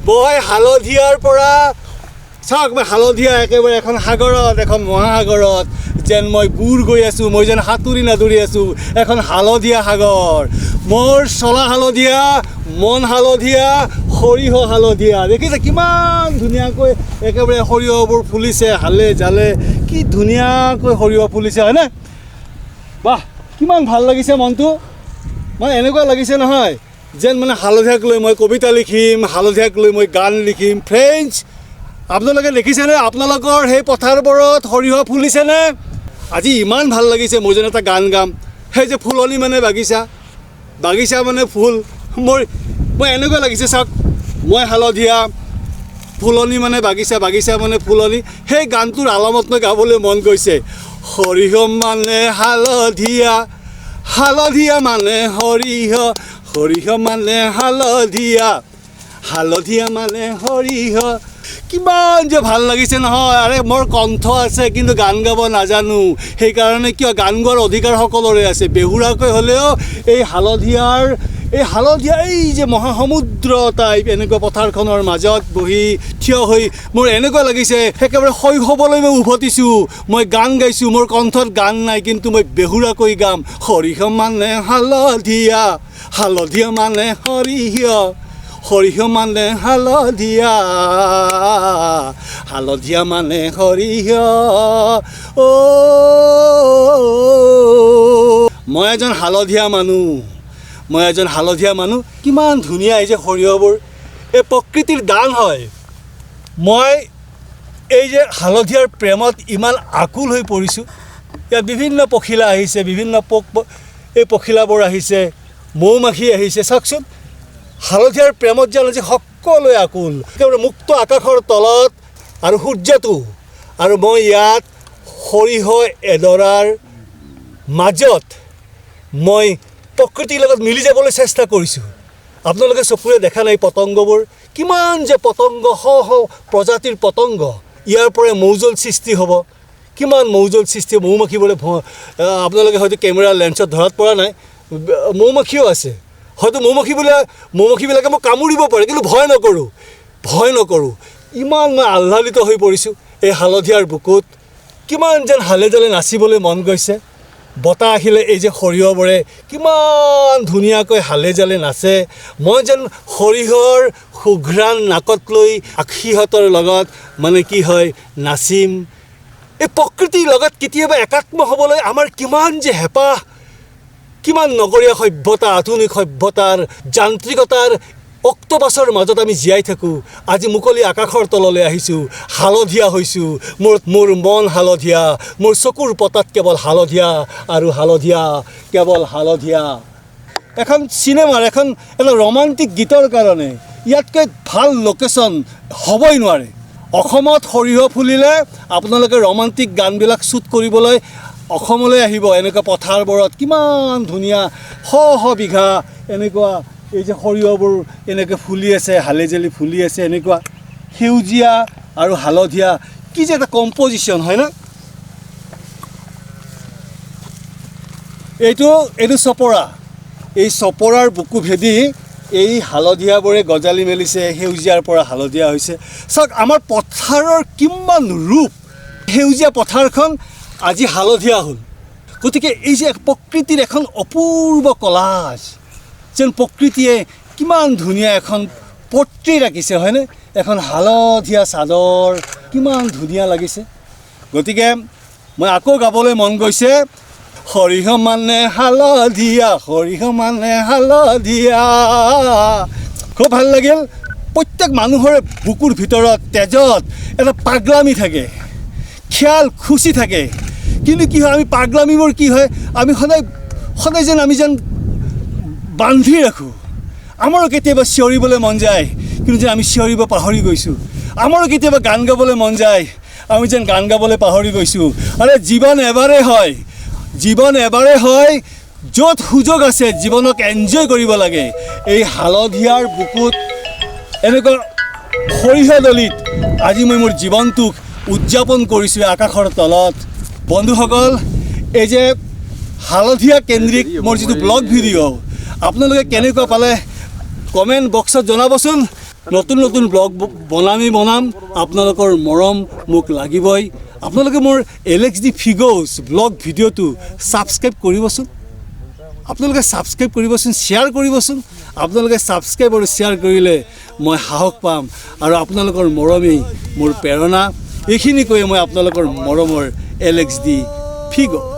মই হালধিয়াৰ পৰা চাওক, মই হালধিয়া একেবাৰে এখন সাগৰত, এখন মহাসাগৰত যেন মই বুৰ গৈ আছোঁ, মই যেন সাঁতুৰি নাদুৰি আছোঁ এখন হালধীয়া সাগৰ। মোৰ চলা হালধীয়া, মন হালধীয়া, সৰিয়হ হালধীয়া। দেখিছে কিমান ধুনীয়াকৈ একেবাৰে সৰিয়হবোৰ ফুলিছে, হালে জালে কি ধুনীয়াকৈ সৰিয়হ ফুলিছে হয়নে? বাহ, কিমান ভাল লাগিছে মনটো। মানে এনেকুৱা লাগিছে নহয় যেন মানে হালধিয়াক লৈ মই কবিতা লিখিম, হালধিয়াক লৈ মই গান লিখিম। ফ্ৰেণ্ডছ, আপোনালোকে দেখিছেনে আপোনালোকৰ সেই পথাৰবোৰত সৰিয়হ ফুলিছেনে? আজি ইমান ভাল লাগিছে মই যেন এটা গান গাম। সেই যে ফুলনি মানে বাগিচা, বাগিচা মানে ফুল, মই এনেকুৱা লাগিছে চাওক, মই হালধীয়া, ফুলনি মানে বাগিচা, বাগিচা মানে ফুলনি। সেই গানটোৰ আলামত মই গাবলৈ মন গৈছে। সৰিয়হ মানে হালধীয়া, হালধীয়া মানে সৰিয়হ, সৰিয়হ মানে হালধীয়া, হালধীয়া মানে সৰিয়হ। কিমান যে ভাল লাগিছে নহয়। আৰে মোৰ কণ্ঠ আছে কিন্তু গান গাব নাজানো। সেইকাৰণে কিয়, গান গোৱাৰ অধিকাৰ সকলোৰে আছে। বেহুৰাকৈ হ'লেও এই হালধীয়া এই যে মহাসমুদ্ৰ টাইপ এনেকুৱা পথাৰখনৰ মাজত বহি থিয় হৈ মোৰ এনেকুৱা লাগিছে একেবাৰে শৈশৱলৈ মই উভতিছোঁ। মই গান গাইছোঁ, মোৰ কণ্ঠত গান নাই কিন্তু মই বেহুৰাকৈ গাম। সৰিয়হ মানে হালধীয়া, হালধীয়া মানে সৰিয়হ, সৰিয়হ মানে হালধীয়া, হালধীয়া মানে সৰিয়হ। মই এজন হালধীয়া মানুহ, মই এজন হালধীয়া মানুহ। কিমান ধুনীয়া এই যে সৰিয়হবোৰ, এই প্ৰকৃতিৰ দান হয়। মই এই যে হালধীয়াৰ প্ৰেমত ইমান আকুল হৈ পৰিছোঁ। ইয়াত বিভিন্ন পখিলা আহিছে, বিভিন্ন এই পখিলাবোৰ আহিছে, মৌ মাখি আহিছে। চাওকচোন, হালধীয়াৰ প্ৰেমত যেন আজি সকলোৱে আকুল। একেবাৰে মুক্ত আকাশৰ তলত আৰু সূৰ্যটো, আৰু মই ইয়াত সৰিয়হ এডৰাৰ মাজত মই প্ৰকৃতিৰ লগত মিলি যাবলৈ চেষ্টা কৰিছোঁ। আপোনালোকে চকুৰে দেখা নাই পতংগবোৰ, কিমান যে পতংগ, শ শ প্ৰজাতিৰ পতংগ। ইয়াৰ পৰাই মৌজোল সৃষ্টি হ'ব, কিমান মৌজোল সৃষ্টি। মৌমাখিবোৰে আপোনালোকে হয়তো কেমেৰা লেন্সত ধৰাত পৰা নাই, মৌমাখিও আছে। হয়তো মৌমাখিবিলাকে মোক কামুৰিব পাৰে কিন্তু ভয় নকৰোঁ, ভয় নকৰোঁ। ইমান মই আহ্লাদিত হৈ পৰিছোঁ এই হালধীয়াৰ বুকুত। কিমান যেন হালে জালে নাচিবলৈ মন গৈছে। বতাহ আহিলে এই যে সৰিয়হবোৰে কিমান ধুনীয়াকৈ হালে জালে নাচে। মই যেন সৰিয়হৰ সুঘ্ৰাণ নাকত লৈ সিহঁতৰ লগত মানে কি হয় নাচিম। এই প্ৰকৃতিৰ লগত কেতিয়াবা একাত্ম হ'বলৈ আমাৰ কিমান যে হেঁপাহ। কিমান নগৰীয়া সভ্যতা, আধুনিক সভ্যতাৰ যান্ত্ৰিকতাৰ অক্টোপাছৰ মাজত আমি জীয়াই থাকোঁ। আজি মুকলি আকাশৰ তললৈ আহিছোঁ, হালধীয়া হৈছোঁ। মোৰ মন হালধীয়া, মোৰ চকুৰ পতাত কেৱল হালধীয়া আৰু হালধীয়া, কেৱল হালধীয়া। এখন চিনেমাৰ, এটা ৰোমান্টিক গীতৰ কাৰণে ইয়াতকৈ ভাল লোকেশ্যন হ'বই নোৱাৰে। অসমত সৰিয়হ ফুলিলে আপোনালোকে ৰোমান্টিক গানবিলাক শ্বুট কৰিবলৈ অসমলৈ আহিব। এনেকুৱা পথাৰবোৰত কিমান ধুনীয়া শ শ বিঘা এনেকুৱা এই যে সৰিয়হবোৰ এনেকৈ ফুলি আছে, হালে জালি ফুলি আছে। এনেকুৱা সেউজীয়া আৰু হালধীয়া, কি যে এটা কম্পজিশ্যন হয় না। এইটো চপৰা, এই চপৰাৰ বুকু ভেদি এই হালধীয়াবোৰে গজালি মেলিছে, সেউজীয়াৰ পৰা হালধীয়া হৈছে। চাওক আমাৰ পথাৰৰ কিমান ৰূপ। সেউজীয়া পথাৰখন আজি হালধীয়া হ'ল। গতিকে এই যে প্ৰকৃতিৰ এখন অপূৰ্ব কলাজ, যেন প্ৰকৃতিয়ে কিমান ধুনীয়া এখন পৰ্ট্ৰেইট আঁকিছে হয়নে? এখন হালধীয়া চাদৰ, কিমান ধুনীয়া লাগিছে। গতিকে মই আকৌ গাবলৈ মন গৈছে, সৰিয়হ মানে হালধীয়া, সৰিয়হ মানে হালধীয়া। খুব ভাল লাগিল। প্ৰত্যেক মানুহৰে বুকুৰ ভিতৰত, তেজত এটা পাগলামি থাকে, খেয়াল খুচি থাকে। কিন্তু কি হয়, আমি পাগলামিবোৰ কি হয়, আমি সদায় যেন আমি বান্ধি ৰাখোঁ। আমাৰো কেতিয়াবা চিঞৰিবলৈ মন যায় কিন্তু যেন আমি চিঞৰিব পাহৰি গৈছোঁ। আমাৰো কেতিয়াবা গান গাবলৈ মন যায়, আমি যেন গান গাবলৈ পাহৰি গৈছোঁ। আৰে জীৱন এবাৰেই হয়, জীৱন এবাৰেই হয়। য'ত সুযোগ আছে জীৱনক এনজয় কৰিব লাগে। এই হালধীয়াৰ বুকুত এনেকুৱা সৰিয়হদলিত আজি মই মোৰ জীৱনটোক উদযাপন কৰিছোঁ আকাশৰ তলত। বন্ধুসকল, এই যে হালধীয়া কেন্দ্ৰিক মোৰ যিটো ব্লগ ভিডিঅ' আপোনালোকে কেনেকুৱা পালে কমেণ্ট বক্সত জনাবচোন। নতুন নতুন ব্লগ বনাম আপোনালোকৰ মৰম মোক লাগিবই আপোনালোকে মোৰ LXD Figos ব্লগ ভিডিঅ'টো ছাবস্ক্ৰাইব কৰিবচোন আপোনালোকে ছাবস্ক্ৰাইব কৰিবচোন শ্বেয়াৰ কৰিবচোন আপোনালোকে ছাবস্ক্ৰাইব আৰু শ্বেয়াৰ কৰিলে মই সাহস পাম আৰু আপোনালোকৰ মৰমেই মোৰ প্ৰেৰণা এইখিনি কৈ মই আপোনালোকৰ মৰমৰ LXD Figos